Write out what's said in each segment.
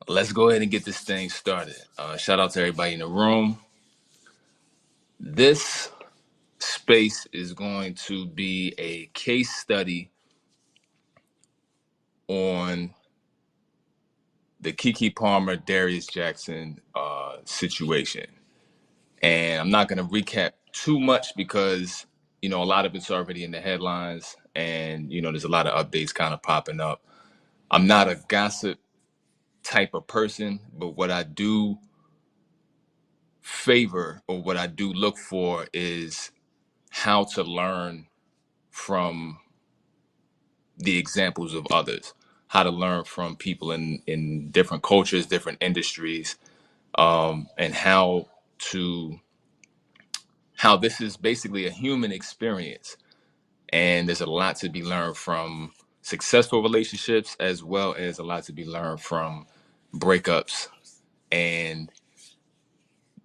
Let's go ahead and get this thing started. Shout out to everybody in the room. This space is going to be a case study on the Keke Palmer, Darius Jackson situation. And I'm not going to recap too much because, a lot of it's already in the headlines and, there's a lot of updates kind of popping up. I'm not a gossip type of person, but what I do favor or what I do look for is how to learn from the examples of others, how to learn from people in different cultures, different industries, and how this is basically a human experience. And there's a lot to be learned from successful relationships as well as a lot to be learned from breakups and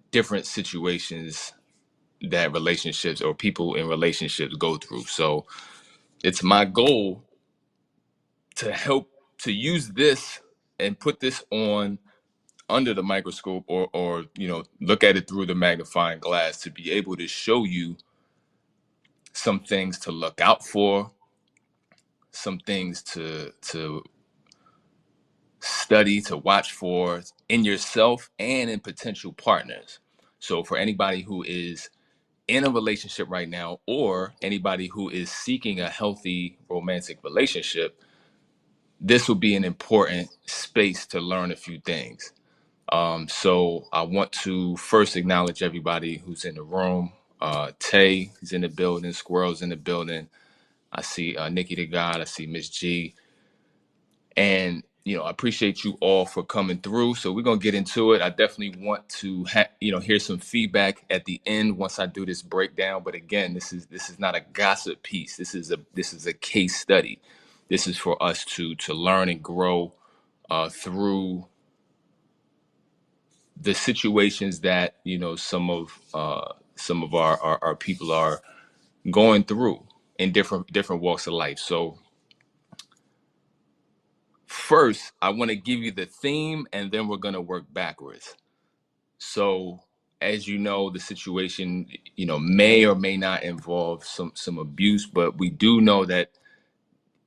different situations that relationships or people in relationships go through. So it's my goal to help to use this and put this on under the microscope or look at it through the magnifying glass to be able to show you some things to look out for, some things to study, to watch for in yourself and in potential partners. So for anybody who is in a relationship right now or anybody who is seeking a healthy romantic relationship, this will be an important space to learn a few things. So I want to first acknowledge everybody who's in the room. Tay is in the building, Squirrel's in the building. I see Nikki the God, I see Miss G. And, I appreciate you all for coming through. So we're going to get into it. I definitely want to, hear some feedback at the end once I do this breakdown. But again, this is not a gossip piece. This is a case study. This is for us to learn and grow through the situations that, some of our people are going through in different walks of life. So first, I want to give you the theme, and then we're going to work backwards. So, as you know, the situation, may or may not involve some abuse, but we do know that,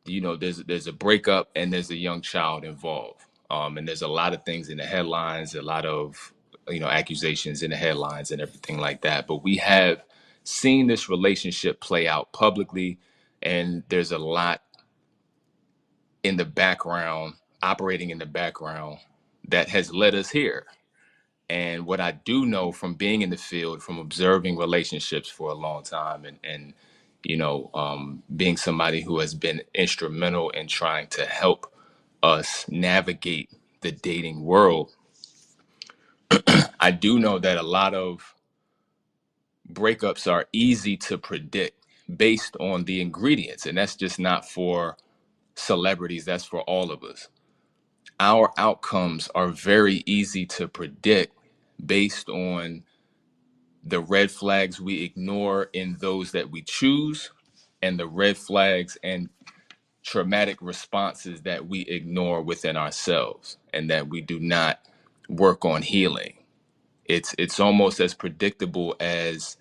there's a breakup and there's a young child involved. And there's a lot of things in the headlines, a lot of, accusations in the headlines and everything like that. But we have seen this relationship play out publicly, and there's a lot in the background, operating in the background, that has led us here. And what I do know from being in the field, from observing relationships for a long time, and being somebody who has been instrumental in trying to help us navigate the dating world, I do know that a lot of breakups are easy to predict based on the ingredients. And that's just not for celebrities, that's for all of us. Our outcomes are very easy to predict based on the red flags we ignore in those that we choose, and the red flags and traumatic responses that we ignore within ourselves and that we do not work on healing. It's almost as predictable as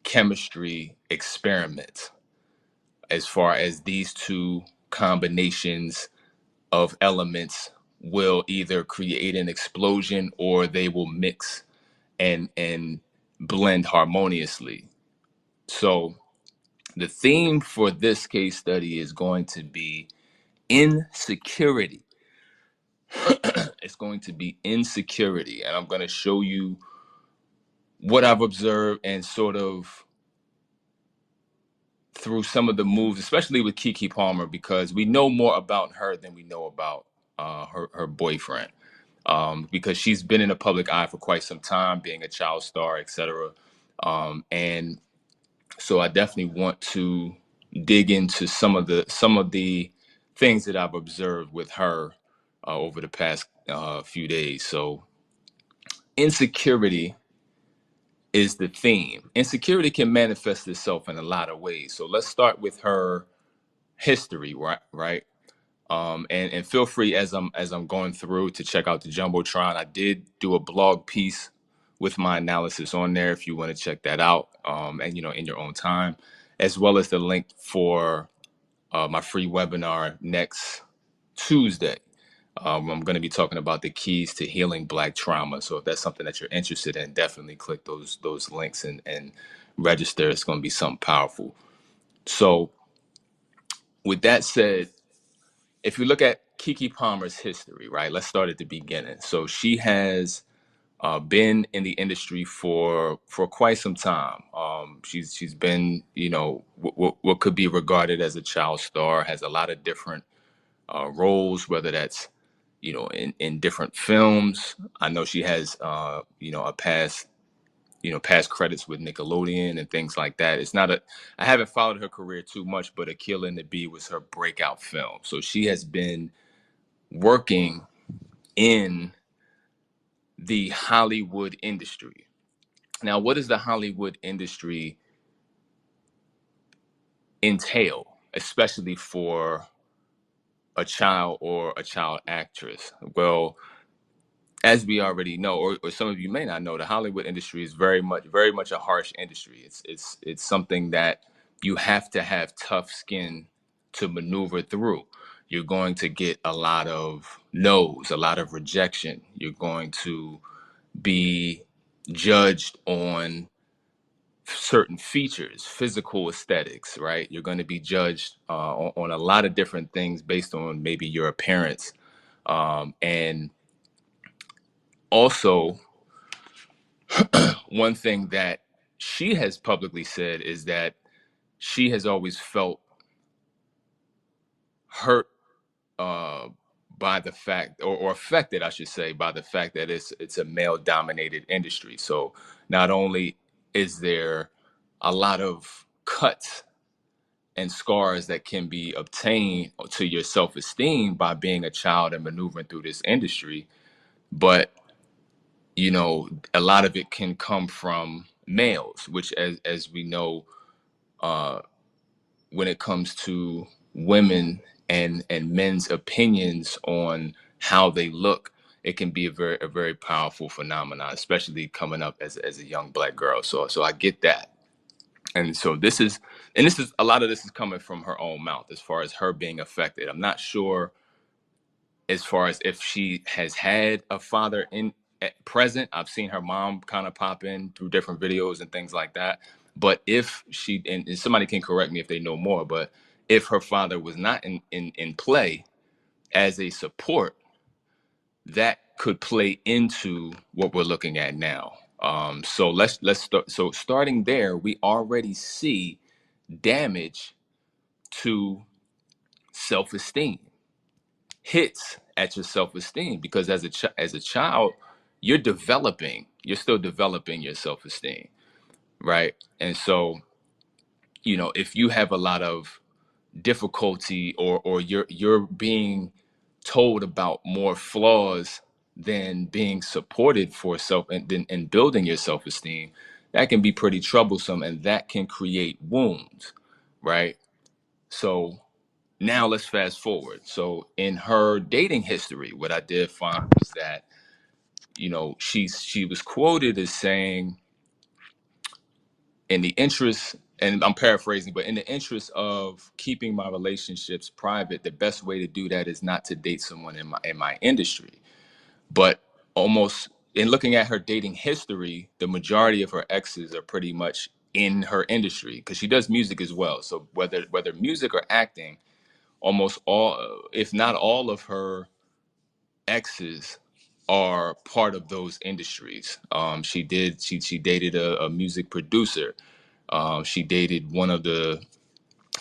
chemistry experiments as far as these two combinations of elements will either create an explosion or they will mix and blend harmoniously. So the theme for this case study is going to be insecurity. It's going to be insecurity. And I'm going to show you what I've observed and sort of through some of the moves, especially with Keke Palmer, because we know more about her than we know about her boyfriend. Because she's been in the public eye for quite some time, being a child star, etc. And so I definitely want to dig into some of the things that I've observed with her over the past few days. So insecurity is the theme. Insecurity can manifest itself in a lot of ways. So let's start with her history, right? And feel free as I'm going through to check out the Jumbotron. I did do a blog piece with my analysis on there if you want to check that out, and in your own time, as well as the link for my free webinar next Tuesday. I'm going to be talking about the keys to healing Black trauma. So if that's something that you're interested in, definitely click those links and register. It's going to be something powerful. So with that said, if you look at Keke Palmer's history, right? Let's start at the beginning. So she has been in the industry for quite some time. She's been, what could be regarded as a child star, has a lot of different roles, whether that's in different films. I know she has a past credits with Nickelodeon and things like that. I haven't followed her career too much, but Akilah and the Bee was her breakout film. So she has been working in the Hollywood industry. Now, what does the Hollywood industry entail, especially for a child or a child actress? Well, as we already know, or some of you may not know, the Hollywood industry is very much a harsh industry. It's something that you have to have tough skin to maneuver through. You're going to get a lot of no's, a lot of rejection. You're going to be judged on certain features, physical aesthetics, right? You're going to be judged on a lot of different things based on maybe your appearance. And also, one thing that she has publicly said is that she has always felt hurt uh, by the fact, or affected, I should say, by the fact that it's a male-dominated industry. So not only is there a lot of cuts and scars that can be obtained to your self-esteem by being a child and maneuvering through this industry, but a lot of it can come from males, which, as we know, uh, when it comes to women and men's opinions on how they look, it can be a very powerful phenomenon, especially coming up as a young Black girl. So I get that. And so this is a lot of this is coming from her own mouth as far as her being affected. I'm not sure as far as if she has had a father present. I've seen her mom kind of pop in through different videos and things like that. But if she, and somebody can correct me if they know more, but if her father was not in play as a support, that could play into what we're looking at now. So let's start. So starting there, we already see damage to self-esteem, hits at your self-esteem, because as a child, you're still developing your self-esteem, right? And so, if you have a lot of difficulty, or you're being told about more flaws than being supported for self and building your self-esteem, that can be pretty troublesome, and that can create wounds, right? So now let's fast forward. So in her dating history, what I did find was that, she was quoted as saying, in the interest, and I'm paraphrasing, but in the interest of keeping my relationships private, the best way to do that is not to date someone in my industry. But almost in looking at her dating history, the majority of her exes are pretty much in her industry, because she does music as well. So whether music or acting, almost all, if not all, of her exes are part of those industries. She dated a music producer. She dated one of the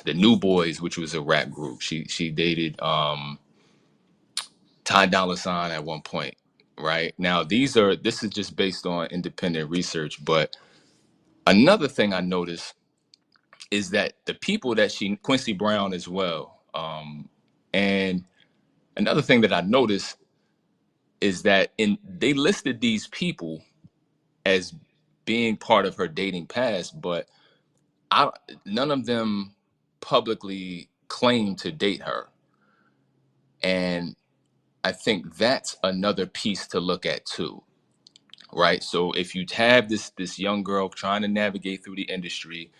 New Boys, which was a rap group. She dated Ty Dolla $ign at one point. Right now, this is just based on independent research. But another thing I noticed is that the people that Quincy Brown as well. And another thing that I noticed is that they listed these people as being part of her dating past, but none of them publicly claimed to date her. And I think that's another piece to look at too, right? So if you have this young girl trying to navigate through the industry,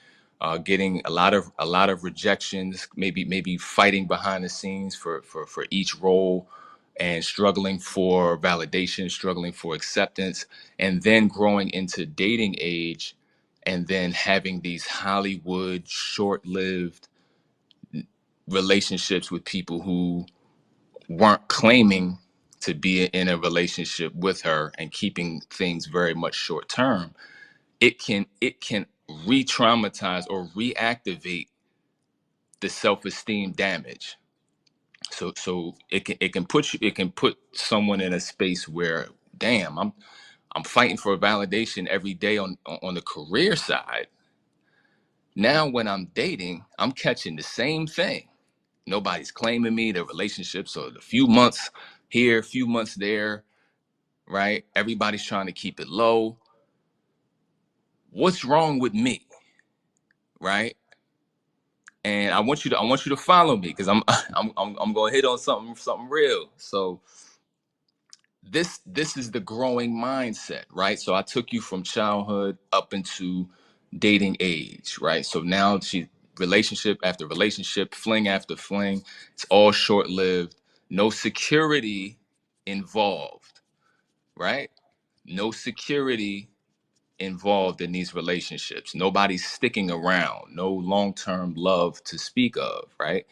getting a lot of rejections, maybe fighting behind the scenes for each role, and struggling for validation, struggling for acceptance, and then growing into dating age, and then having these Hollywood short-lived relationships with people who weren't claiming to be in a relationship with her, and keeping things very much short term. It can re-traumatize or reactivate the self-esteem damage. So it can put someone in a space where, damn, I'm fighting for validation every day on the career side. Now when I'm dating, I'm catching the same thing. Nobody's claiming me. The relationships are a few months here, a few months there, right? Everybody's trying to keep it low. What's wrong with me, right? And I want you to follow me, because I'm gonna hit on something real. So this is the growing mindset, right? So I took you from childhood up into dating age, right? So now she, relationship after relationship, fling after fling, it's all short lived, no security involved, right? No security involved in these relationships. Nobody's sticking around, no long-term love to speak of, right?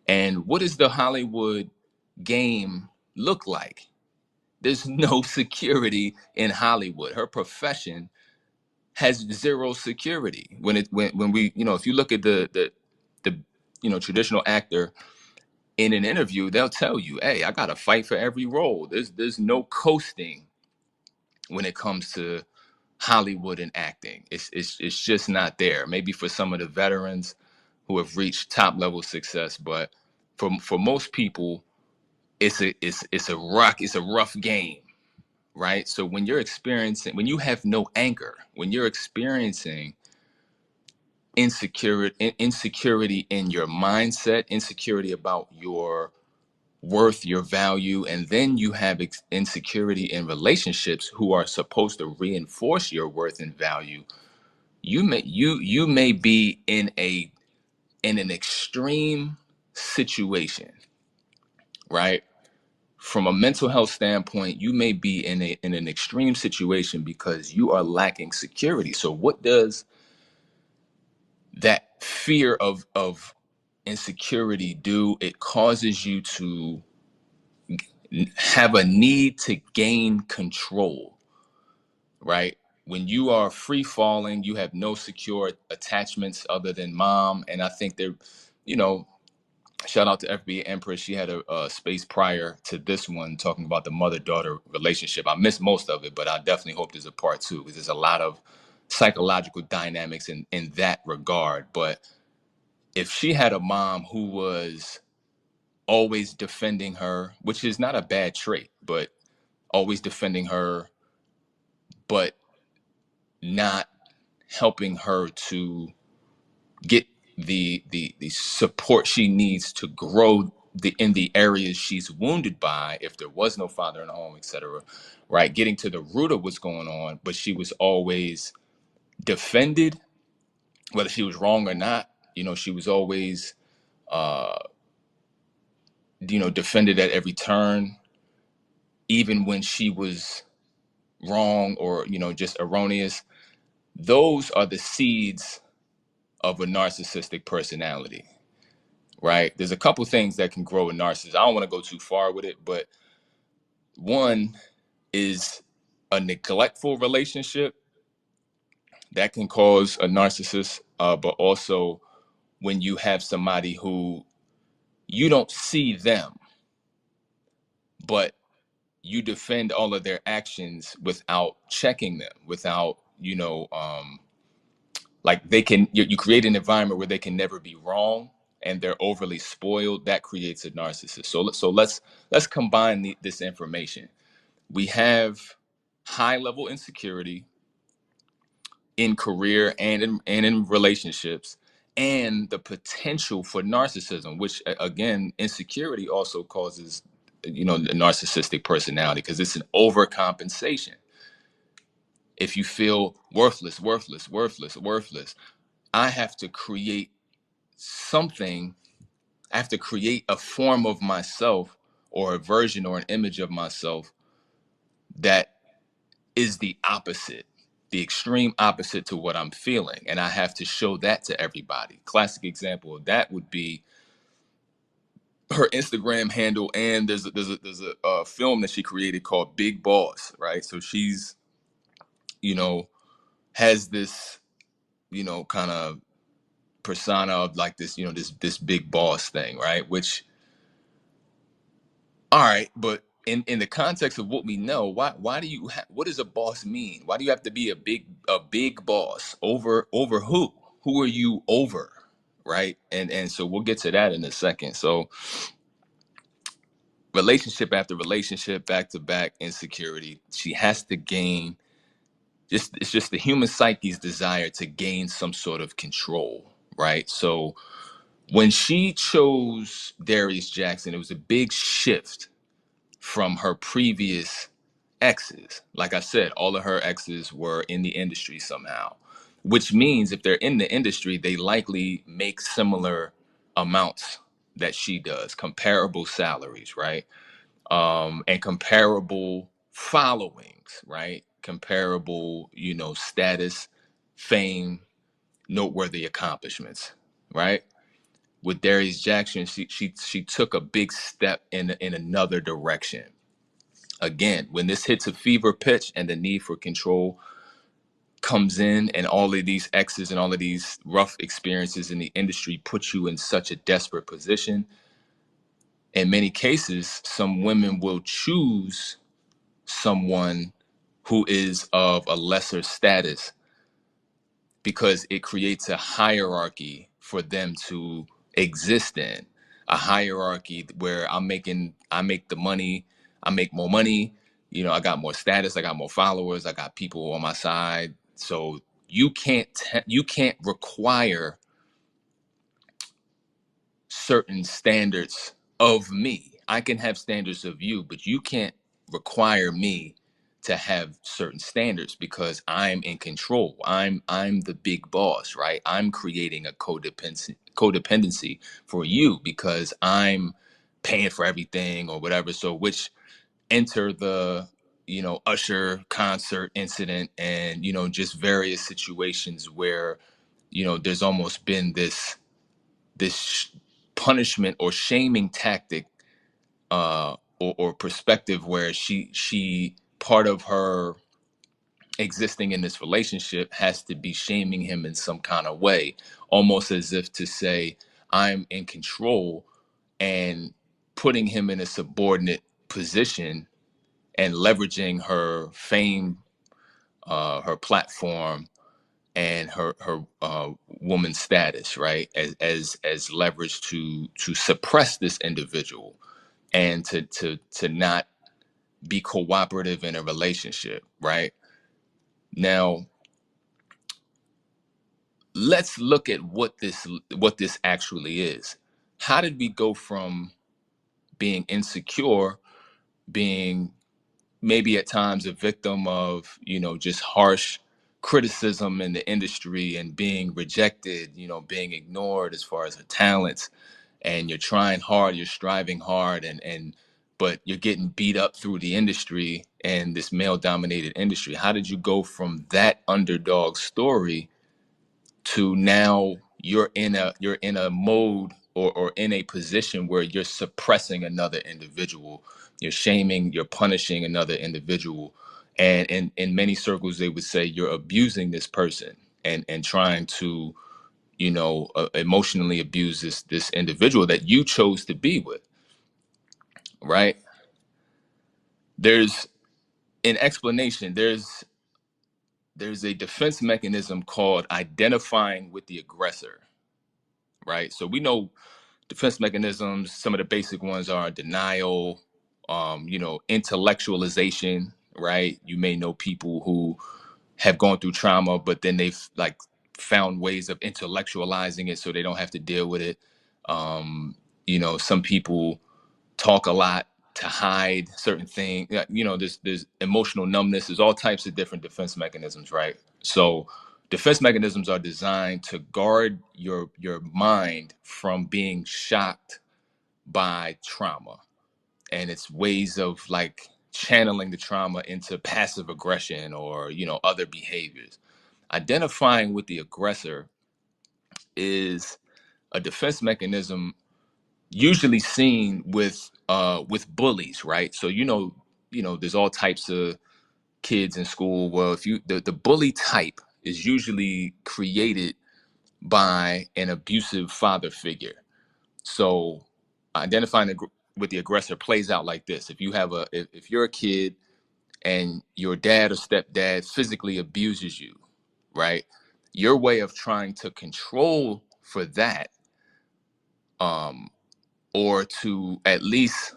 And what does the Hollywood game look like? There's no security in Hollywood. Her profession has zero security. When we, if you look at the traditional actor in an interview, they'll tell you, "Hey, I got to fight for every role." There's no coasting when it comes to Hollywood and acting. It's just not there. Maybe for some of the veterans who have reached top level success, but for most people, it's a rough game, right? So when you have no anchor, when you're experiencing insecurity in your mindset, insecurity about your worth, your value, and then you have insecurity in relationships who are supposed to reinforce your worth and value, you may be in an extreme situation, right? From a mental health standpoint, you may be in an extreme situation because you are lacking security. So what does that fear of insecurity do? It causes you to have a need to gain control, right? When you are free falling, you have no secure attachments other than mom. And I think they're, you know, shout out to FB Empress. She had a space prior to this one talking about the mother-daughter relationship. I missed most of it, but I definitely hope there's a part two, because there's a lot of psychological dynamics in that regard. But if she had a mom who was always defending her, which is not a bad trait, but always defending her, but not helping her to get the support she needs to grow in the areas she's wounded by, if there was no father in the home, etc., right? Getting to the root of what's going on, but she was always defended, whether she was wrong or not. She was always defended at every turn, even when she was wrong or just erroneous. Those are the seeds of a narcissistic personality, right? There's a couple things that can grow a narcissist. I don't want to go too far with it, but one is a neglectful relationship that can cause a narcissist, but also when you have somebody who you don't see them, but you defend all of their actions without checking them, without, like you create an environment where they can never be wrong, and they're overly spoiled. That creates a narcissist. So let's combine this information. We have high level insecurity in career and in relationships, and the potential for narcissism, which again, insecurity also causes, the narcissistic personality, because it's an overcompensation. If you feel worthless, worthless, worthless, worthless, I have to create something. I have to create a form of myself, or a version or an image of myself that is the opposite, the extreme opposite to what I'm feeling. And I have to show that to everybody. Classic example of that would be her Instagram handle. And there's a film that she created called Big Boss, right? So she's, has this, kind of persona of like this, this big boss thing, right? Which, all right, but in the context of what we know, why do you what does a boss mean? Why do you have to be a big boss over who? Who are you over, right? And so we'll get to that in a second. So relationship after relationship, back to back insecurity. She has to gain, it's just the human psyche's desire to gain some sort of control, right? So when she chose Darius Jackson, it was a big shift from her previous exes. Like I said, all of her exes were in the industry somehow, which means if they're in the industry, they likely make similar amounts that she does, comparable salaries, right? And comparable followings, right? Comparable, status, fame, noteworthy accomplishments, right? With Darius Jackson, she took a big step in another direction. Again, when this hits a fever pitch and the need for control comes in, and all of these exes and all of these rough experiences in the industry put you in such a desperate position, in many cases, some women will choose someone who is of a lesser status, because it creates a hierarchy for them to exist in, a hierarchy where I make the money, I make more money, I got more status, I got more followers, I got people on my side. So you can't require certain standards of me. I can have standards of you, but you can't require me to have certain standards, because I'm in control. I'm the big boss, right? I'm creating a codependency for you because I'm paying for everything or whatever. So which enter the Usher concert incident, and just various situations where there's almost been this punishment or shaming tactic, or perspective, where she part of her existing in this relationship has to be shaming him in some kind of way, almost as if to say, I'm in control, and putting him in a subordinate position and leveraging her fame, her platform, and her woman status, right, as leverage to suppress this individual, and to not be cooperative in a relationship, right? Now, let's look at what this actually is. How did we go from being insecure, being maybe at times a victim of just harsh criticism in the industry, and being rejected, being ignored as far as her talents, and you're trying hard, you're striving hard, and but you're getting beat up through the industry and this male dominated industry? How did you go from that underdog story to now you're in a mode, or in a position where you're suppressing another individual, you're shaming, you're punishing another individual, and in many circles they would say you're abusing this person, and trying to emotionally abuse this individual that you chose to be with, right? There's an explanation. There's a defense mechanism called identifying with the aggressor, right? So we know defense mechanisms. Some of the basic ones are denial, intellectualization, right? You may know people who have gone through trauma, but then they've like found ways of intellectualizing it so they don't have to deal with it. Some people talk a lot to hide certain things. There's emotional numbness. There's all types of different defense mechanisms, right? So defense mechanisms are designed to guard your mind from being shocked by trauma. And it's ways of like channeling the trauma into passive aggression or, other behaviors. Identifying with the aggressor is a defense mechanism usually seen with bullies, right? So there's all types of kids in school. Well, if the bully type is usually created by an abusive father figure. So identifying with the aggressor plays out like this. If you're a kid and your dad or stepdad physically abuses you, right? Your way of trying to control for that, or to at least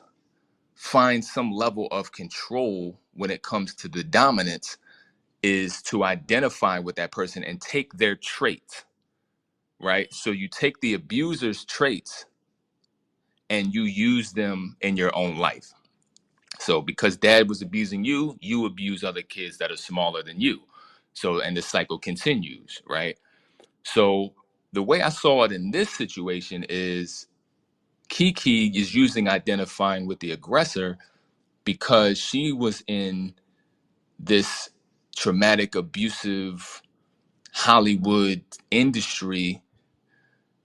find some level of control when it comes to the dominance, is to identify with that person and take their traits, right? So you take the abuser's traits and you use them in your own life. So because dad was abusing you, you abuse other kids that are smaller than you. So, and the cycle continues, right? So the way I saw it in this situation is Keke is using identifying with the aggressor because she was in this traumatic, abusive Hollywood industry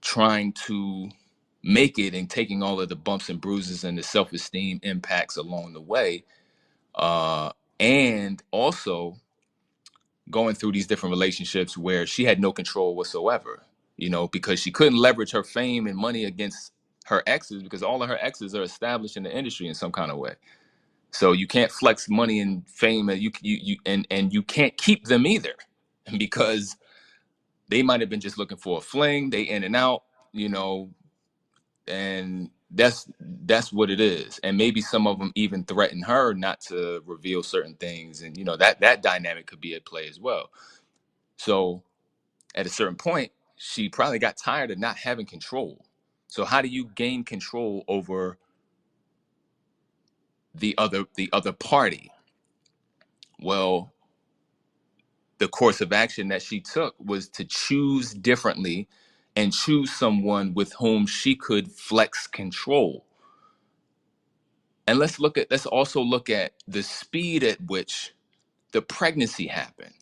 trying to make it and taking all of the bumps and bruises and the self-esteem impacts along the way. And also going through these different relationships where she had no control whatsoever, because she couldn't leverage her fame and money against her exes because all of her exes are established in the industry in some kind of way. So you can't flex money and fame, and you can't keep them either, because they might have been just looking for a fling. They in and out, and that's what it is. And maybe some of them even threaten her not to reveal certain things, and that dynamic could be at play as well. So at a certain point, she probably got tired of not having control. So how do you gain control over the other party? Well, the course of action that she took was to choose differently and choose someone with whom she could flex control. And let's also look at the speed at which the pregnancy happened.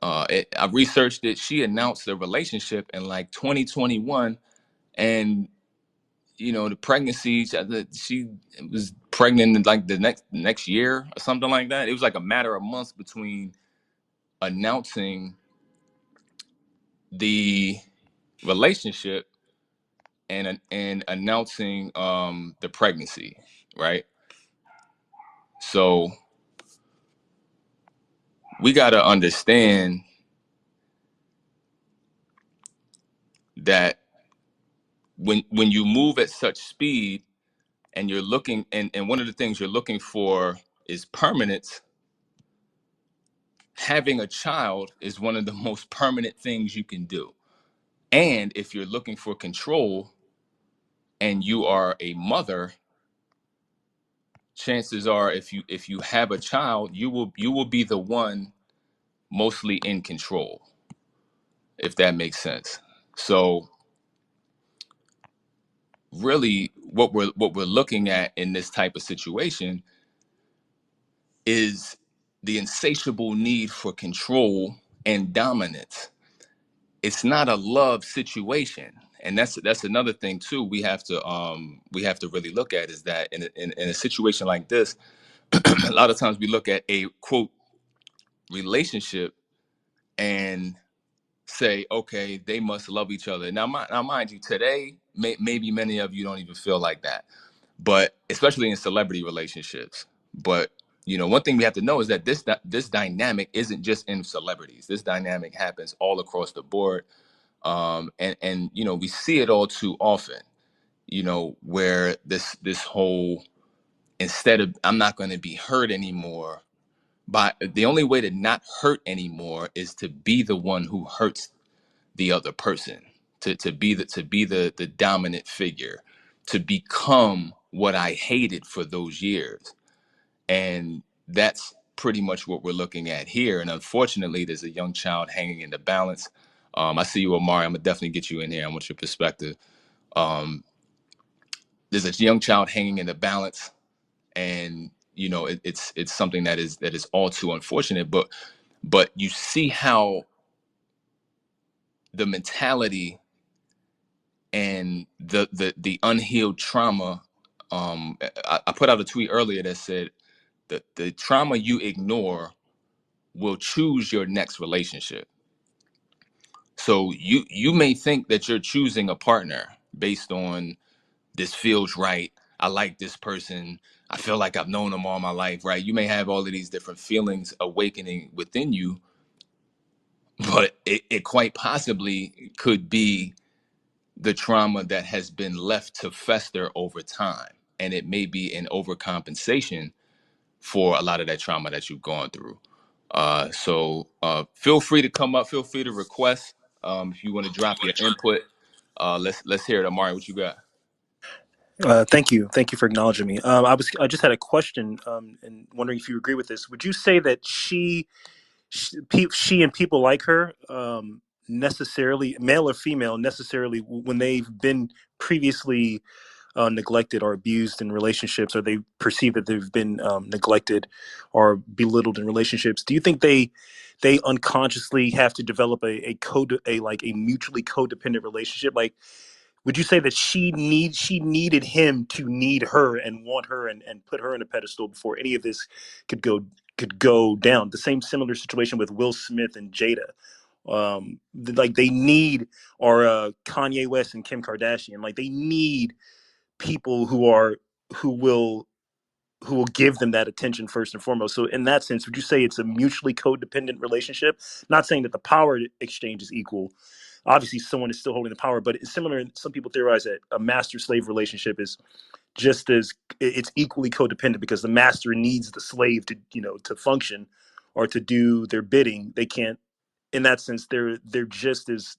I researched it. She announced the relationship in like 2021, and the pregnancy, she was pregnant in like the next year or something like that. It was like a matter of months between announcing the relationship and announcing the pregnancy, right? So we got to understand that when you move at such speed and you're looking, and one of the things you're looking for is permanence, having a child is one of the most permanent things you can do. And if you're looking for control and you are a mother, chances are if you have a child, you will be the one mostly in control, if that makes sense. So really what we're looking at in this type of situation is the insatiable need for control and dominance. It's not a love situation. And that's another thing too we have to really look at, is that in a situation like this, a lot of times we look at a quote relationship and say, okay, they must love each other. Now mind you, today maybe many of you don't even feel like that, but especially in celebrity relationships. But one thing we have to know is that this dynamic isn't just in celebrities. This dynamic happens all across the board. And we see it all too often, where this whole, instead of I'm not going to be hurt anymore, but the only way to not hurt anymore is to be the one who hurts the other person, to be the dominant figure, to become what I hated for those years. And that's pretty much what we're looking at here. And unfortunately, there's a young child hanging in the balance. I see you, Omari. I'm gonna definitely get you in here. I want your perspective. Um, there's a young child hanging in the balance, and it's something that is all too unfortunate. But you see how the mentality and the unhealed trauma. I put out a tweet earlier that said the trauma you ignore will choose your next relationship. So you may think that you're choosing a partner based on, this feels right, I like this person, I feel like I've known them all my life, right? You may have all of these different feelings awakening within you, but it quite possibly could be the trauma that has been left to fester over time. And it may be an overcompensation for a lot of that trauma that you've gone through. So feel free to come up, feel free to request, if you want to drop your input. Let's hear it. Amari, what you got? Thank you for acknowledging me. I just had a question, and wondering if you agree with this. Would you say that she and people like her, necessarily male or female, necessarily when they've been previously neglected or abused in relationships, or they perceive that they've been neglected or belittled in relationships, do you think they unconsciously have to develop a mutually codependent relationship? Like, would you say that she needed him to need her and want her and put her in a pedestal before any of this could go down? The same similar situation with Will Smith and Jada. Like they need, or Kanye West and Kim Kardashian. Like they need people who will who will give them that attention first and foremost. So in that sense, would you say it's a mutually codependent relationship? Not saying that the power exchange is equal. Obviously, someone is still holding the power, but it's similar. Some people theorize that a master-slave relationship is just as, it's equally codependent, because the master needs the slave to function or to do their bidding. They can't. In that sense, they're just as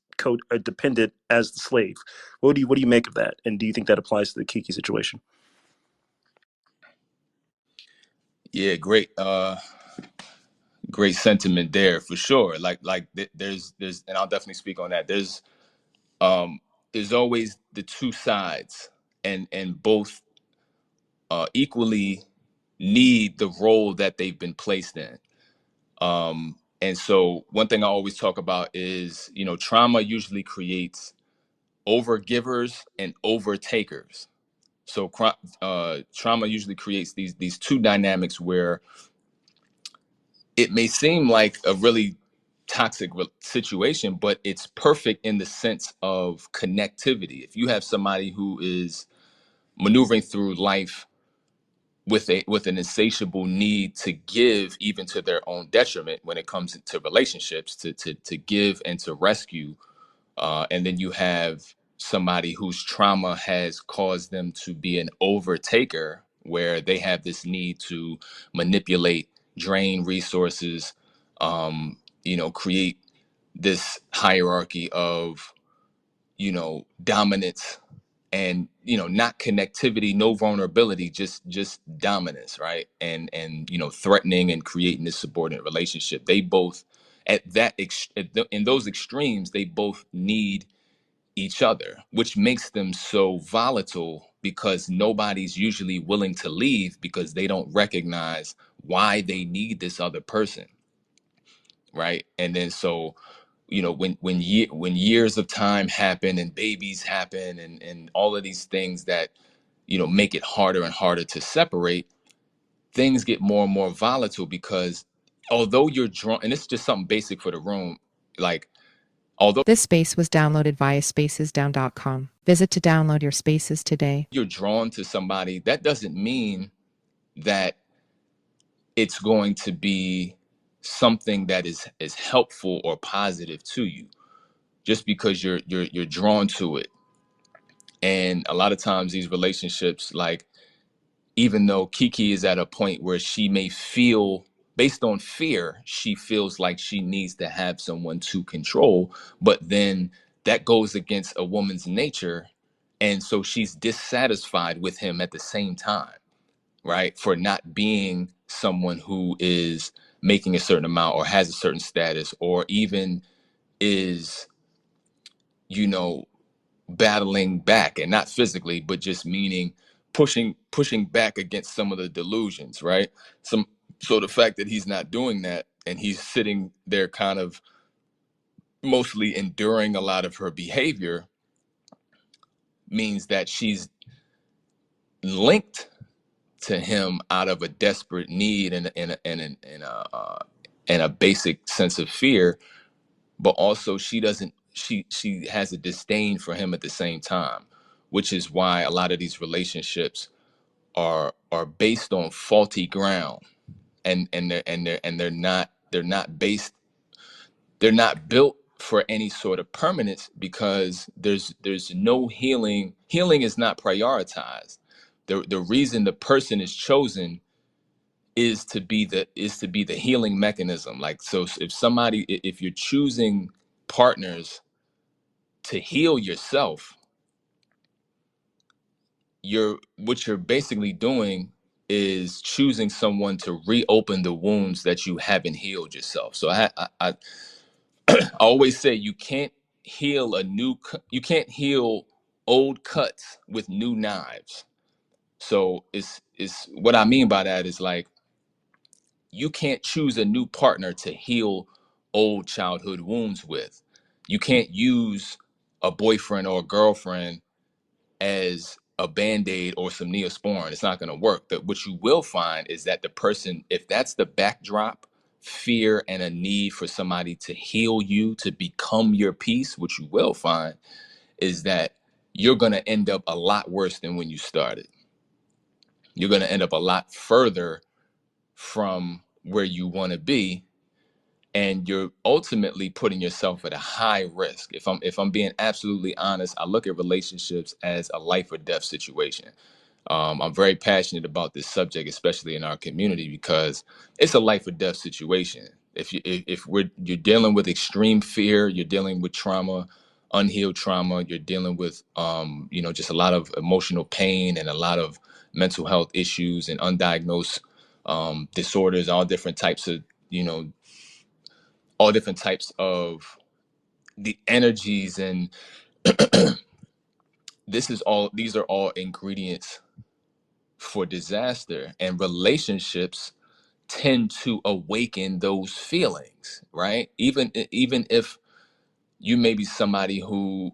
dependent as the slave. What do you make of that? And do you think that applies to the Keke situation? Yeah, great sentiment there for sure. There's, and I'll definitely speak on that. Um there's always the two sides, and both equally need the role that they've been placed in. And so one thing I always talk about is, trauma usually creates overgivers and overtakers. So trauma usually creates these two dynamics where it may seem like a really toxic situation, but it's perfect in the sense of connectivity. If you have somebody who is maneuvering through life with an insatiable need to give, even to their own detriment when it comes to relationships, to give and to rescue, and then you have somebody whose trauma has caused them to be an overtaker, where they have this need to manipulate, drain resources, create this hierarchy of, dominance, and not connectivity, no vulnerability, just dominance, right? And threatening and creating this subordinate relationship. They both, in those extremes, they both need each other, which makes them so volatile, because nobody's usually willing to leave because they don't recognize why they need this other person, right? And then so, when years of time happen and babies happen, and all of these things that make it harder and harder to separate, things get more and more volatile, because although you're drawn, and it's just something basic for the room, like, although This space was downloaded via spacesdown.com. Visit to download your spaces today. you're drawn to somebody, that doesn't mean that it's going to be something that is helpful or positive to you, just because you're drawn to it. And a lot of times these relationships, like, even though Keke is at a point where she may feel based on fear, she feels like she needs to have someone to control, but then that goes against a woman's nature. And so she's dissatisfied with him at the same time, right? For not being someone who is making a certain amount or has a certain status, or even is, you know, battling back, and not physically, but just meaning pushing back against some of the delusions, right? So the fact that he's not doing that and he's sitting there kind of mostly enduring a lot of her behavior means that she's linked to him out of a desperate need and a basic sense of fear, but also she has a disdain for him at the same time, which is why a lot of these relationships are based on faulty ground, and they're not built for any sort of permanence, because there's no healing is not prioritized. The reason the person is chosen is to be the healing mechanism. Like, so if you're choosing partners to heal yourself, what you're basically doing is choosing someone to reopen the wounds that you haven't healed yourself. So I always say you can't you can't heal old cuts with new knives. So it's what I mean by that is, like, you can't choose a new partner to heal old childhood wounds with. You can't use a boyfriend or a girlfriend as a band-aid or some Neosporin. It's not going to work. But what you will find is that the person, if that's the backdrop, fear and a need for somebody to heal you, to become your peace, what you will find is that you're going to end up a lot worse than when you started. You're going to end up a lot further from where you want to be, and you're ultimately putting yourself at a high risk. If I'm being absolutely honest, I look at relationships as a life or death situation. I'm very passionate about this subject, especially in our community, because it's a life or death situation. If you're dealing with extreme fear, you're dealing with trauma, unhealed trauma, you're dealing with just a lot of emotional pain and a lot of mental health issues and undiagnosed disorders, all different types of the energies, and these are all ingredients for disaster, and relationships tend to awaken those feelings, right? Even if you may be somebody who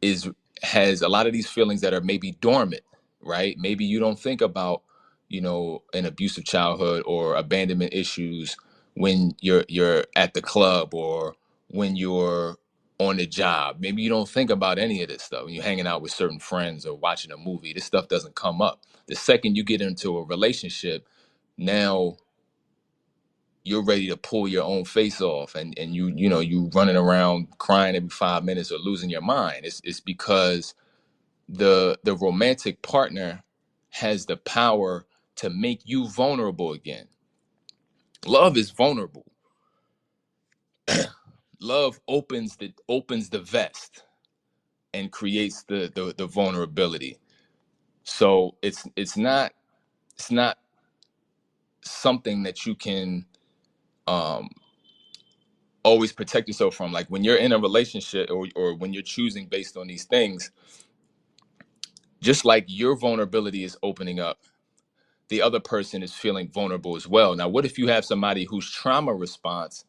is has a lot of these feelings that are maybe dormant, right? Maybe you don't think about, an abusive childhood or abandonment issues when you're at the club or when you're on the job. Maybe you don't think about any of this stuff when you're hanging out with certain friends or watching a movie. This stuff doesn't come up. The second you get into a relationship, now you're ready to pull your own face off, and you running around crying every 5 minutes or losing your mind. It's because the romantic partner has the power to make you vulnerable again. Love is vulnerable. Love opens the vest and creates the vulnerability. So it's not something that you can um always protect yourself from. Like, when you're in a relationship, or when you're choosing based on these things, just like your vulnerability is opening up, the other person is feeling vulnerable as well. Now, what if you have somebody whose trauma response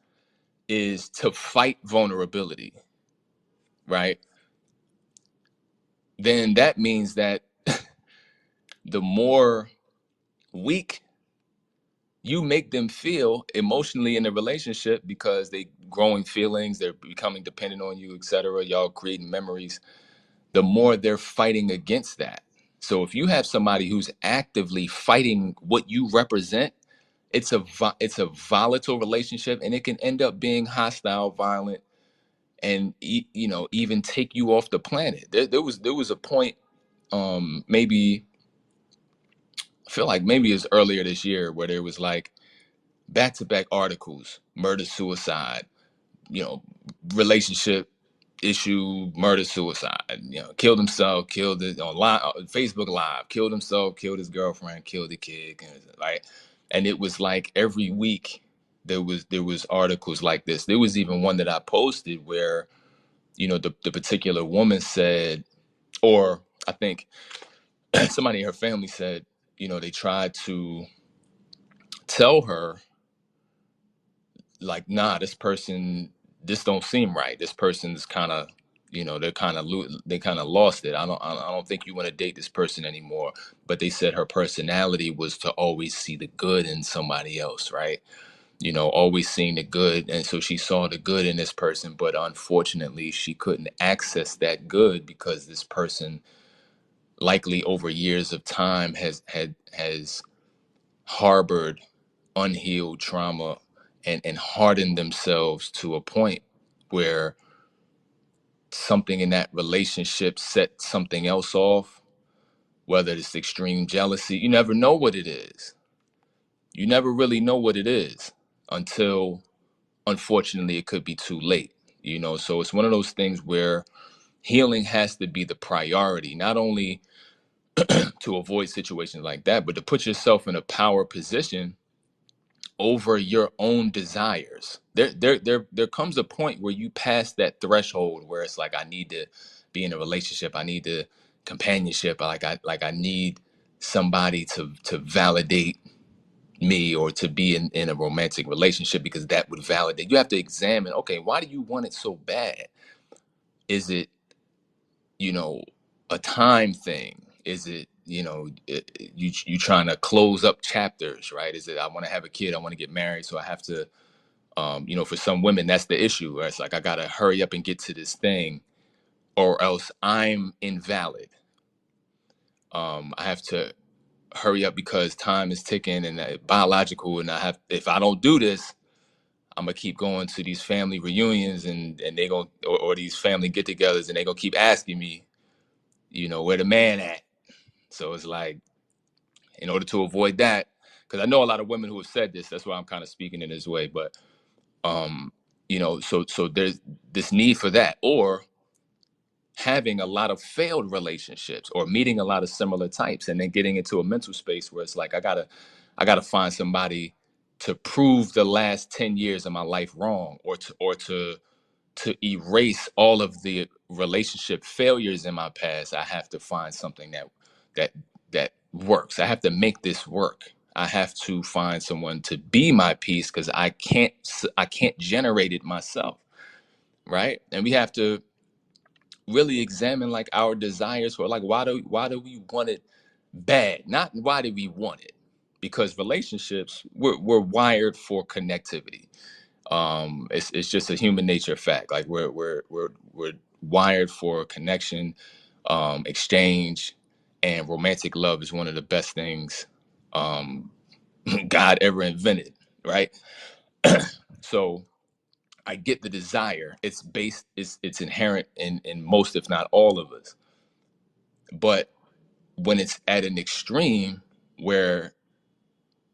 is to fight vulnerability, right? Then that means that the more weak you make them feel emotionally in the relationship, because they growing feelings, they're becoming dependent on you, etc. Y'all creating memories, the more they're fighting against that. So if you have somebody who's actively fighting what you represent, it's a volatile relationship, and it can end up being hostile, violent, and even take you off the planet. There was a point, maybe I feel like maybe it was earlier this year, where there was like back-to-back articles, murder, suicide, you know, relationship issue, murder, suicide, you know, killed himself, killed it on live, Facebook Live, killed himself, killed his girlfriend, killed the kid, like, and it was like every week there was articles like this. There was even one that I posted where, you know, the particular woman said, or I think somebody in her family said, you know, they tried to tell her, like, nah, this don't seem right. This person's kind of, you know, they kind of lost it. I don't think you want to date this person anymore. But they said her personality was to always see the good in somebody else, right? You know, always seeing the good. And so she saw the good in this person, but unfortunately she couldn't access that good because this person likely over years of time has harbored unhealed trauma and hardened themselves to a point where something in that relationship set something else off, whether it's extreme jealousy. You never know what it is. You never really know what it is until, unfortunately, it could be too late. You know, so it's one of those things where healing has to be the priority, not only to avoid situations like that, but to put yourself in a power position over your own desires. There comes a point where you pass that threshold where it's like, I need to be in a relationship. I need the companionship. I need somebody to validate me, or to be in a romantic relationship, because that would validate. You have to examine, okay, why do you want it so bad? Is it, you know, a time thing? Is it, you know, you trying to close up chapters, right? Is it, I want to have a kid, I want to get married, so I have to, you know, for some women, that's the issue, where it's like, I got to hurry up and get to this thing, or else I'm invalid. I have to hurry up because time is ticking, and biological, and if I don't do this, I'm gonna keep going to these family reunions, and they gonna, or these family get-togethers, and they gonna keep asking me, you know, where the man at? So it's like, in order to avoid that, because I know a lot of women who have said this, that's why I'm kind of speaking in this way, but you know, so there's this need for that, or having a lot of failed relationships, or meeting a lot of similar types, and then getting into a mental space where it's like, I gotta find somebody to prove the last 10 years of my life wrong, or to erase all of the relationship failures in my past. I have to find something that that works. I have to make this work. I have to find someone to be my peace, because I can't generate it myself, right? And we have to really examine, like, our desires for, like, why do we want it bad? Not why do we want it, because relationships, we're wired for connectivity. It's just a human nature fact. Like, we're wired for connection, exchange, and romantic love is one of the best things um God ever invented, right? So I get the desire. It's inherent in most, if not all of us. But when it's at an extreme where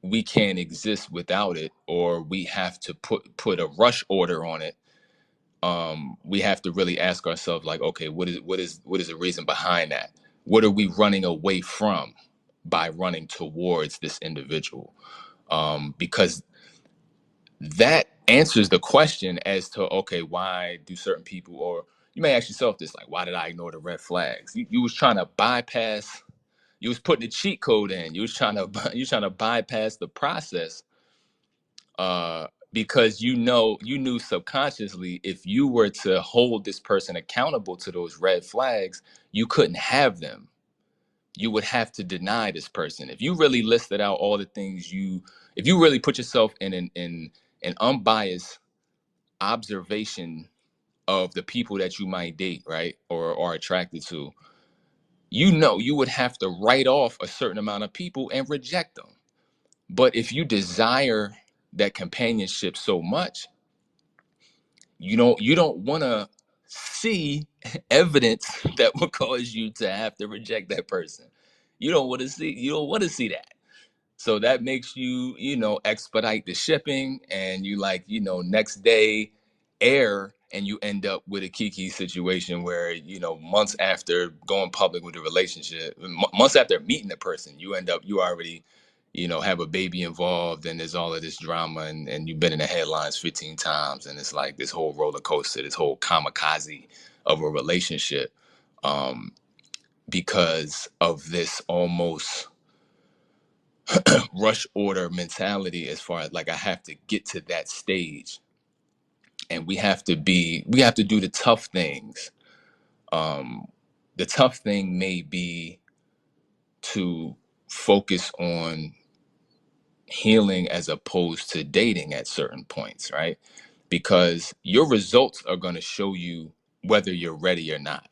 we can't exist without it, or we have to put a rush order on it, we have to really ask ourselves, like, okay, what is the reason behind that? What are we running away from by running towards this individual? Because that answers the question as to, okay, why do certain people, or you may ask yourself this, like, why did I ignore the red flags? You was trying to bypass, you was putting a cheat code in, you was trying to bypass the process, because you knew subconsciously, if you were to hold this person accountable to those red flags, you couldn't have them. You would have to deny this person. If you really listed out all the things if you really put yourself in an unbiased observation of the people that you might date, right, or are attracted to, you would have to write off a certain amount of people and reject them. But if you desire that companionship so much, you don't want to see evidence that will cause you to have to reject that person. You don't want to see that. So that makes you, expedite the shipping, and you like, next day air, and you end up with a Keke situation where, months after going public with a relationship, months after meeting the person, you already, have a baby involved, and there's all of this drama, and you've been in the headlines 15 times, and it's like this whole roller coaster, this whole kamikaze of a relationship, because of this almost rush order mentality, as far as like, I have to get to that stage, and we have to do the tough things. The tough thing may be to focus on healing as opposed to dating at certain points, right? Because your results are going to show you whether you're ready or not,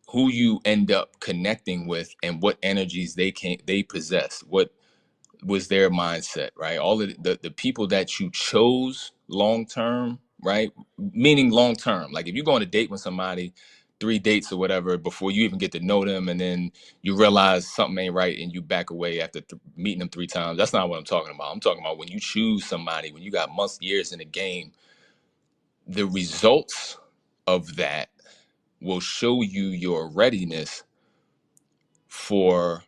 who you end up connecting with, and what energies they possess, what was their mindset, right? All of the people that you chose long term, right? Meaning long term. Like if you go on a date with somebody, 3 dates or whatever, before you even get to know them, and then you realize something ain't right, and you back away after meeting them 3 times. That's not what I'm talking about. I'm talking about when you choose somebody, when you got months, years in the game, the results of that will show you your readiness for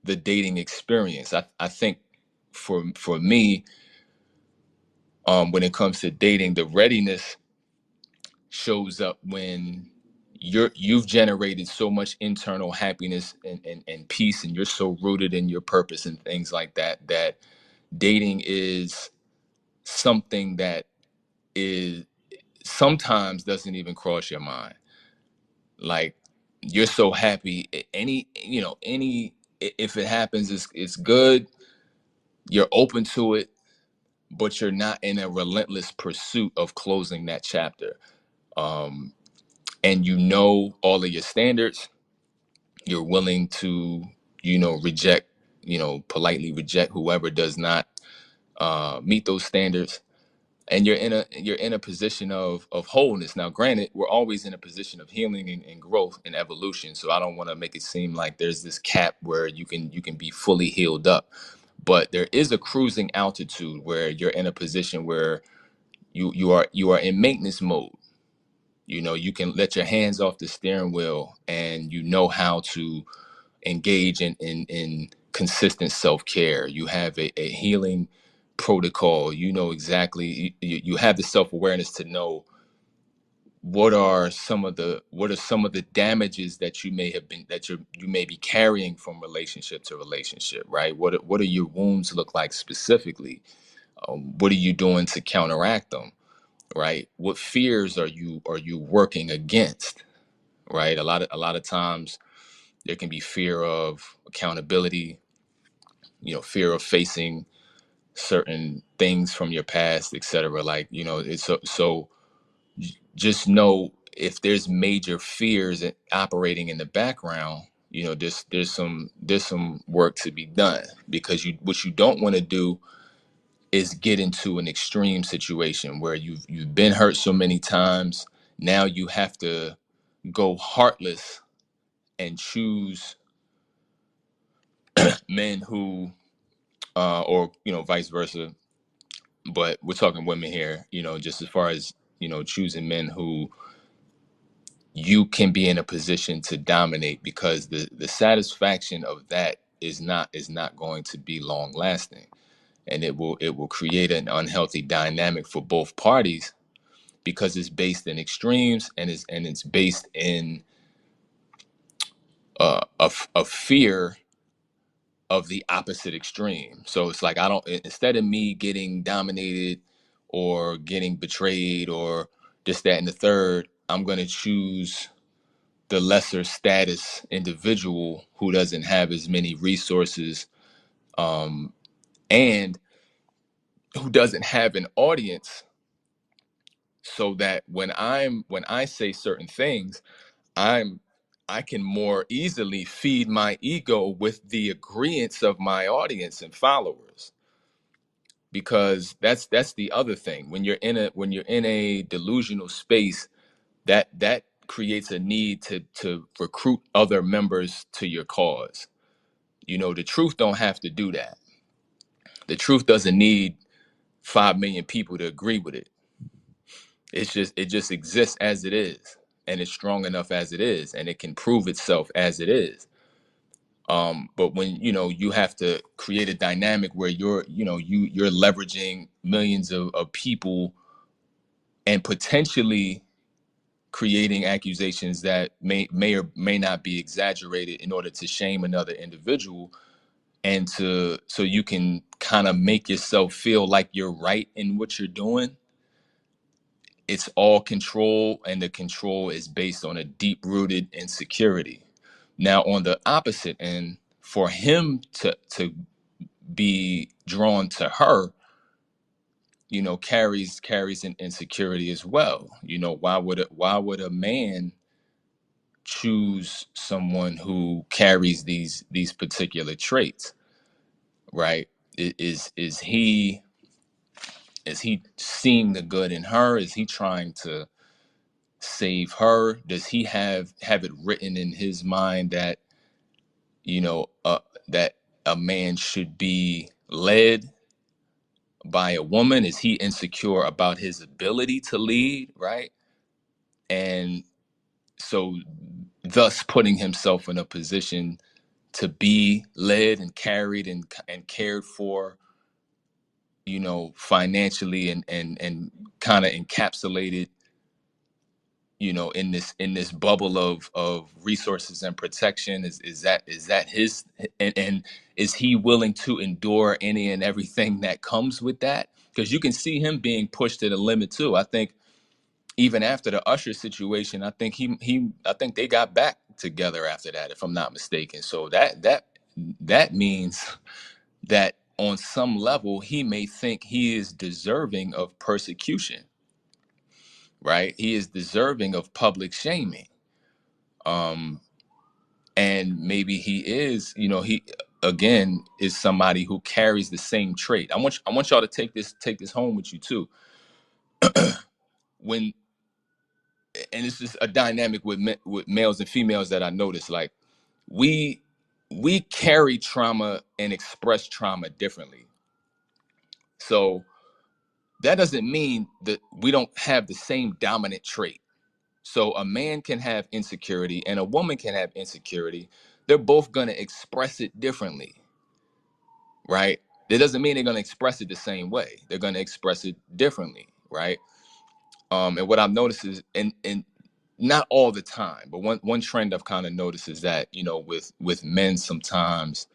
the dating experience. I think for me, when it comes to dating, the readiness shows up when you've generated so much internal happiness and peace, and you're so rooted in your purpose and things like that, that dating is something that is sometimes doesn't even cross your mind. Like, you're so happy, if it happens, it's good, you're open to it, but you're not in a relentless pursuit of closing that chapter. And all of your standards, you're willing to, reject, politely reject whoever does not meet those standards. And you're in a position of wholeness. Now, granted, we're always in a position of healing and growth and evolution. So I don't want to make it seem like there's this cap where you can be fully healed up. But there is a cruising altitude where you're in a position where you are in maintenance mode. You can let your hands off the steering wheel, and you know how to engage in consistent self-care. You have a healing protocol. You know exactly, you have the self-awareness to know what are some of the damages that you may be carrying from relationship to relationship, right? What are your wounds look like specifically? What are you doing to counteract them, right? What fears are you working against, right? A lot of times there can be fear of accountability, fear of facing certain things from your past, etc. Like, it's so just know, if there's major fears operating in the background, there's some work to be done, because what you don't want to do is get into an extreme situation where you've been hurt so many times. Now you have to go heartless and choose men who, or vice versa, but we're talking women here, just as far as, choosing men who you can be in a position to dominate, because the satisfaction of that is not going to be long lasting, and it will create an unhealthy dynamic for both parties, because it's based in extremes, and it's based in a fear of the opposite extreme. So it's like, I don't, instead of me getting dominated or getting betrayed or this, that, and the third, I'm going to choose the lesser status individual who doesn't have as many resources, and who doesn't have an audience, so that when I say certain things, I can more easily feed my ego with the agreeance of my audience and followers. Because that's the other thing. When you're in a delusional space, that creates a need to recruit other members to your cause. The truth don't have to do that. The truth doesn't need 5 million people to agree with it. It just exists as it is, and it's strong enough as it is, and it can prove itself as it is. But when you have to create a dynamic where you're leveraging millions of people and potentially creating accusations that may or may not be exaggerated in order to shame another individual, and so you can kind of make yourself feel like you're right in what you're doing. It's all control, and the control is based on a deep-rooted insecurity. Now, on the opposite end, for him to be drawn to her, carries an insecurity as well. Why would a man choose someone who carries these particular traits, right? Is he seeing the good in her? Is he trying to save her? Does he have it written in his mind that that a man should be led by a woman? Is he insecure about his ability to lead, right? And so thus putting himself in a position to be led and carried and cared for, financially, and kind of encapsulated, in this bubble of resources and protection. Is that his, and is he willing to endure any and everything that comes with that? Because you can see him being pushed to the limit too. I think even after the Usher situation, I think I think they got back together after that, if I'm not mistaken. So that means that on some level he may think he is deserving of persecution, right? He is deserving of public shaming. um and maybe he is, he again is somebody who carries the same trait. I want y'all to take this home with you too. When And it's just a dynamic with males and females that I notice. Like, we carry trauma and express trauma differently. So that doesn't mean that we don't have the same dominant trait. So a man can have insecurity and a woman can have insecurity. They're both going to express it differently, right? That doesn't mean they're going to express it the same way. They're going to express it differently, right? And what I've noticed is, and not all the time, but one trend I've kind of noticed is that, with men, sometimes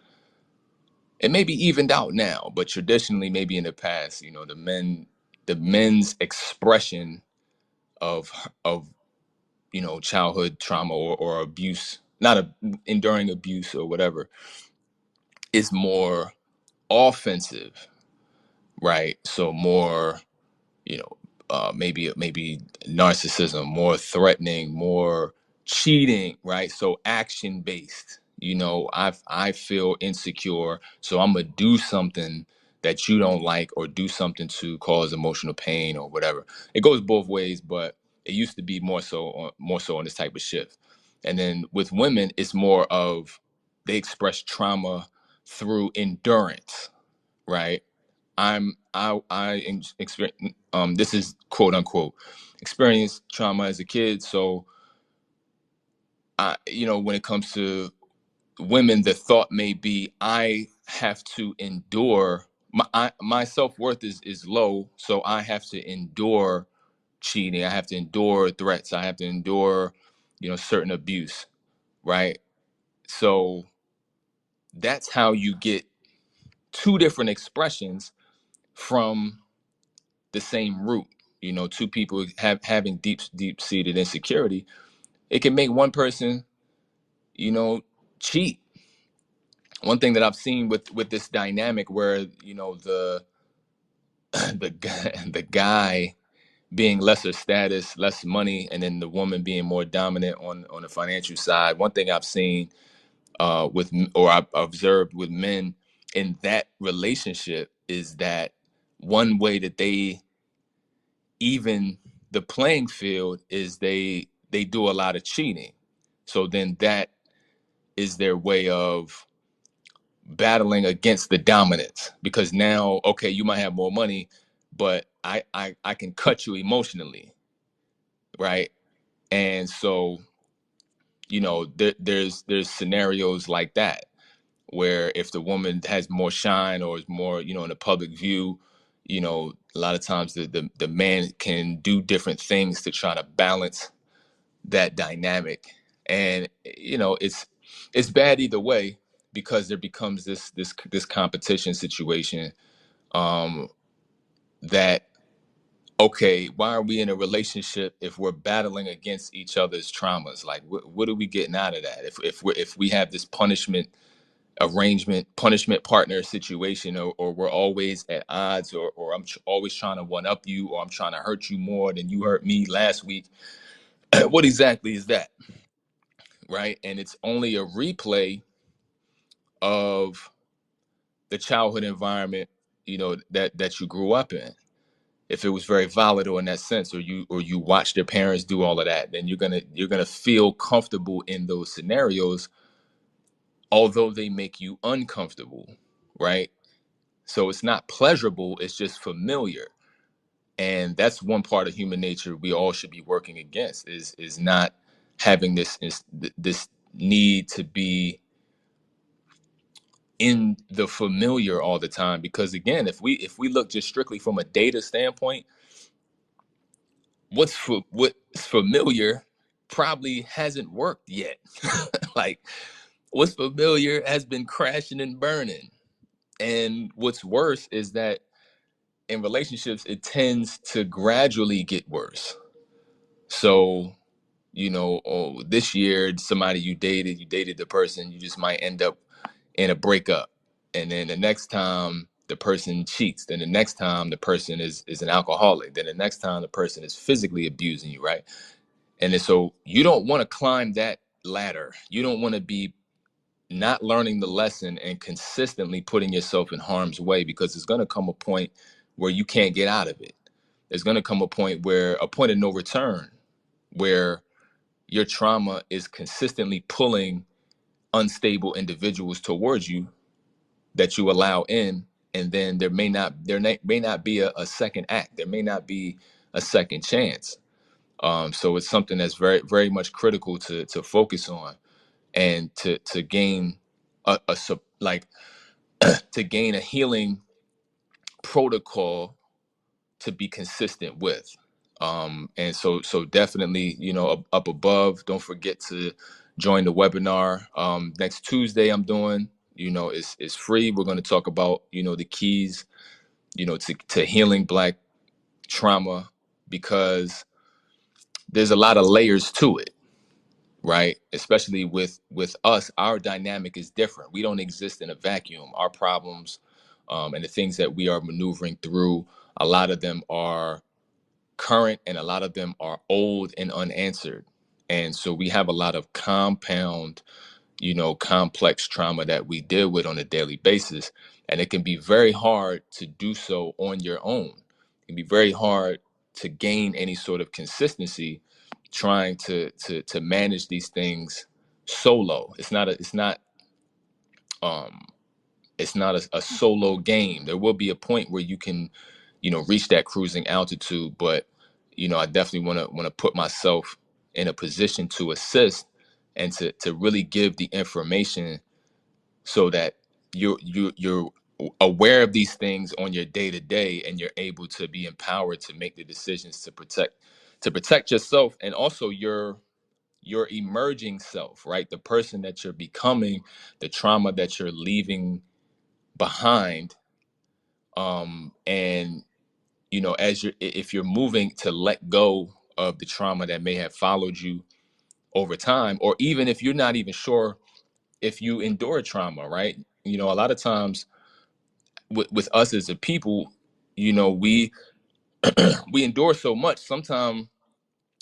it may be evened out now, but traditionally, maybe in the past, the men's expression of childhood trauma, or abuse, not enduring abuse or whatever, is more offensive, right? So more, maybe narcissism, more threatening, more cheating, right? So action based. I feel insecure, so I'm gonna do something that you don't like, or do something to cause emotional pain or whatever. It goes both ways, but it used to be more so on this type of shift. And then with women, it's more of, they express trauma through endurance, right? I experience, this is quote unquote, experience trauma as a kid. So when it comes to women, the thought may be, I have to endure, my self-worth is low, so I have to endure cheating, I have to endure threats, I have to endure certain abuse, right? So that's how you get two different expressions from the same root. Two people having deep seated insecurity, it can make one person cheat. One thing that I've seen with this dynamic, where the the guy being lesser status, less money, and then the woman being more dominant on the financial side. One thing I've seen, or I've observed with men in that relationship, is that one way that they even the playing field is, they do a lot of cheating. So then that is their way of battling against the dominance, because now, okay, you might have more money, but I can cut you emotionally, right? And so, you know, there's scenarios like that where if the woman has more shine or is more, you know, in the public view, you know, a lot of times the man can do different things to try to balance that dynamic. And you know, it's bad either way, because there becomes this competition situation, um that, okay, why are we in a relationship if we're battling against each other's traumas? Like, what are we getting out of that if we have this punishment partner situation, or we're always at odds, or I'm always trying to one up you, or I'm trying to hurt you more than you hurt me last week. What exactly is that, right? And it's only a replay of the childhood environment, you know, that you grew up in. If it was very volatile in that sense, or you watched your parents do all of that, then you're gonna feel comfortable in those scenarios, although they make you uncomfortable, right? So it's not pleasurable, it's just familiar. And that's one part of human nature we all should be working against, is not having this need to be in the familiar all the time. Because again, if we look just strictly from a data standpoint, what's familiar probably hasn't worked yet. Like, what's familiar has been crashing and burning. And what's worse is that in relationships, it tends to gradually get worse. So, you know, this year, somebody you dated the person, you just might end up in a breakup. And then the next time the person cheats, then the next time the person is an alcoholic, then the next time the person is physically abusing you, right? And then, so you don't want to climb that ladder. You don't want to be not learning the lesson and consistently putting yourself in harm's way, because there's going to come a point where you can't get out of it. There's going to come a point of no return, where your trauma is consistently pulling unstable individuals towards you that you allow in. And then may not be a second act. There may not be a second chance. So it's something that's very, very much critical to focus on, and to gain like to gain a healing protocol to be consistent with. And so definitely, you know, up above, don't forget to join the webinar. Next Tuesday I'm doing, you know, it's free. We're going to talk about, you know, the keys, you know, to healing Black trauma, because there's a lot of layers to it, right? Especially with us, our dynamic is different. We don't exist in a vacuum. Our problems, and the things that we are maneuvering through, a lot of them are current and a lot of them are old and unanswered. And so we have a lot of compound, you know, complex trauma that we deal with on a daily basis. And it can be very hard to do so on your own. It can be very hard to gain any sort of consistency trying to manage these things solo. Um it's not a solo game. There will be a point where you can, you know, reach that cruising altitude, but you know, I definitely want to put myself in a position to assist and to really give the information, so that you're aware of these things on your day to day, and you're able to be empowered to make the decisions to protect yourself, and also your emerging self, right? The person that you're becoming, the trauma that you're leaving behind. And you know, if you're moving to let go of the trauma that may have followed you over time, or even if you're not even sure if you endure trauma, right? You know, a lot of times with us as a people, you know, we endure so much. Sometimes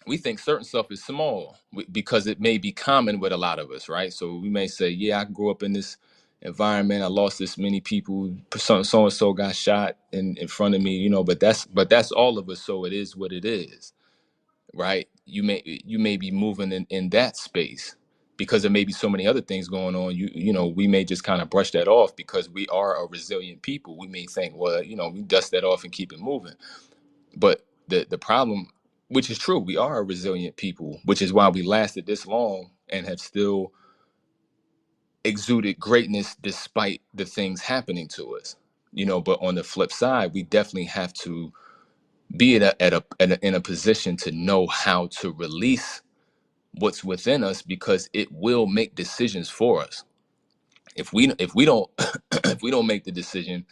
we think certain stuff is small, because it may be common with a lot of us, right? So we may say, yeah, I grew up in this environment, I lost this many people, so and so got shot in front of me, you know, but that's all of us, so it is what it is, right? You may be moving in that space because there may be so many other things going on. You know, we may just kind of brush that off because we are a resilient people. We may think, well, you know, we dust that off and keep it moving. But the problem, which is true, we are a resilient people, which is why we lasted this long and have still exuded greatness despite the things happening to us. You know, but on the flip side, we definitely have to be in a position to know how to release what's within us, because it will make decisions for us. If we don't if we don't make the decision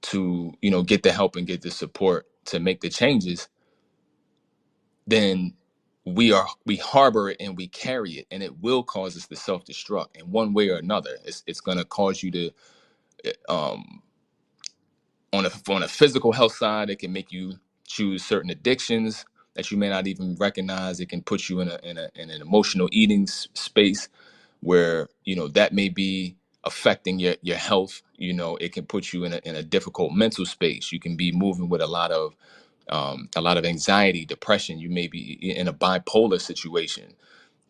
to, you know, get the help and get the support to make the changes, then we harbor it and we carry it, and it will cause us to self-destruct in one way or another. It's going to cause you to um on a physical health side, it can make you choose certain addictions that you may not even recognize. It can put you in an emotional eating space where, you know, that may be affecting your health. You know, it can put you in a difficult mental space. You can be moving with a lot of anxiety, depression. You may be in a bipolar situation,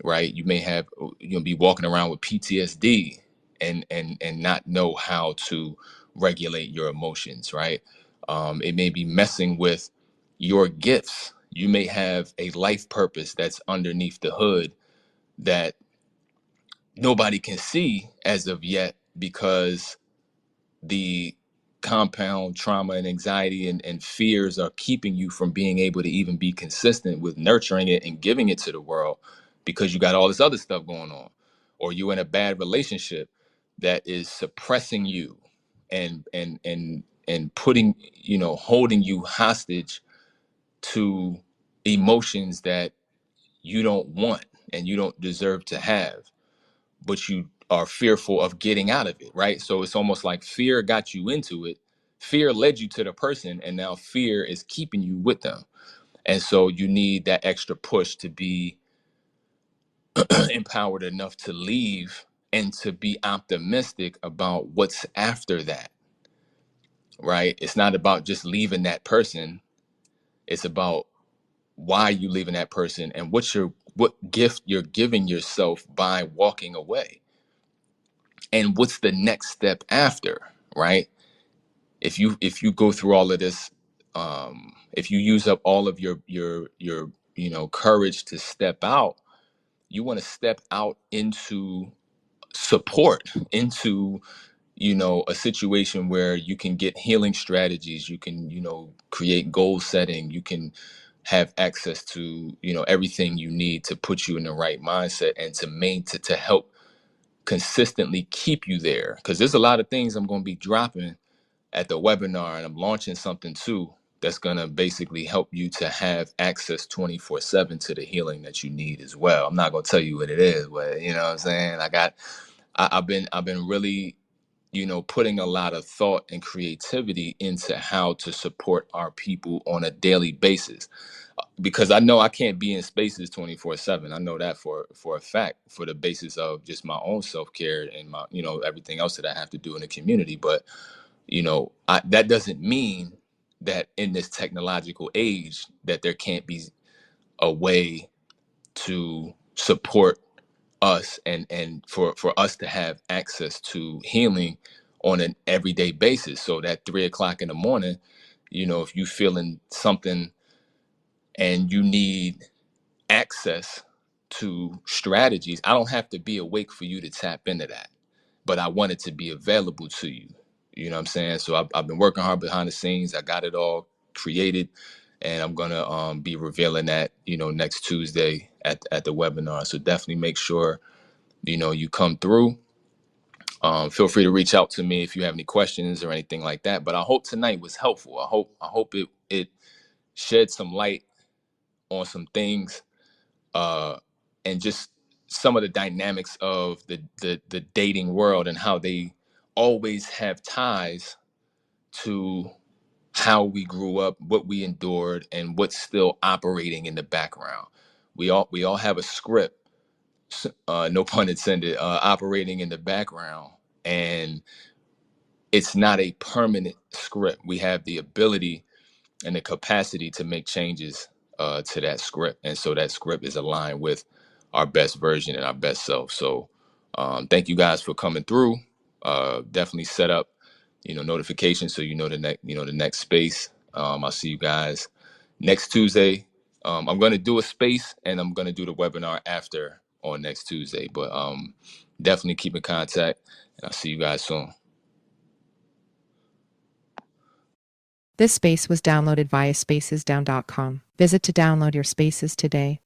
right? You may have, you know, be walking around with PTSD and not know how to regulate your emotions, right? It may be messing with your gifts. You may have a life purpose that's underneath the hood that nobody can see as of yet, because the compound trauma and anxiety and fears are keeping you from being able to even be consistent with nurturing it and giving it to the world, because you got all this other stuff going on, or you're in a bad relationship that is suppressing you and putting, you know, holding you hostage to emotions that you don't want and you don't deserve to have, but you are fearful of getting out of it, right? So it's almost like fear got you into it. Fear led you to the person, and now fear is keeping you with them. And so you need that extra push to be empowered enough to leave and to be optimistic about what's after that, right? It's not about just leaving that person. It's about why you leaving that person and what gift you're giving yourself by walking away, and what's the next step after, right? If you go through all of this, if you use up all of your you know, courage to step out, you want to step out into support, into, you know, a situation where you can get healing strategies, you can, you know, create goal setting, you can have access to, you know, everything you need to put you in the right mindset and to help consistently keep you there, because there's a lot of things I'm going to be dropping at the webinar, and I'm launching something too that's going to basically help you to have access 24/7 to the healing that you need as well. I'm not going to tell you what it is, but you know what I'm saying? I've been really, you know, putting a lot of thought and creativity into how to support our people on a daily basis, because I know I can't be in spaces 24/7. I know that for a fact, for the basis of just my own self-care and my, you know, everything else that I have to do in the community. But you know, that doesn't mean that in this technological age that there can't be a way to support us and for us to have access to healing on an everyday basis. So that 3 o'clock in the morning, you know, if you feeling something and you need access to strategies, I don't have to be awake for you to tap into that, but I want it to be available to you. You know what I'm saying? So I've been working hard behind the scenes. I got it all created, and I'm gonna be revealing that, you know, next Tuesday at the webinar. So definitely make sure, you know, you come through. Feel free to reach out to me if you have any questions or anything like that. But I hope tonight was helpful. I hope it shed some light on some things, uh, and just some of the dynamics of the dating world and how they always have ties to how we grew up, what we endured, and what's still operating in the background. We all have a script, no pun intended, operating in the background, and it's not a permanent script. We have the ability and the capacity to make changes to that script, and so that script is aligned with our best version and our best self. So thank you guys for coming through. Definitely set up, notifications so the next space. I'll see you guys next Tuesday. I'm gonna do a space and I'm gonna do the webinar after on next Tuesday. But definitely keep in contact, and I'll see you guys soon. This space was downloaded via spacesdown.com. Visit to download your spaces today.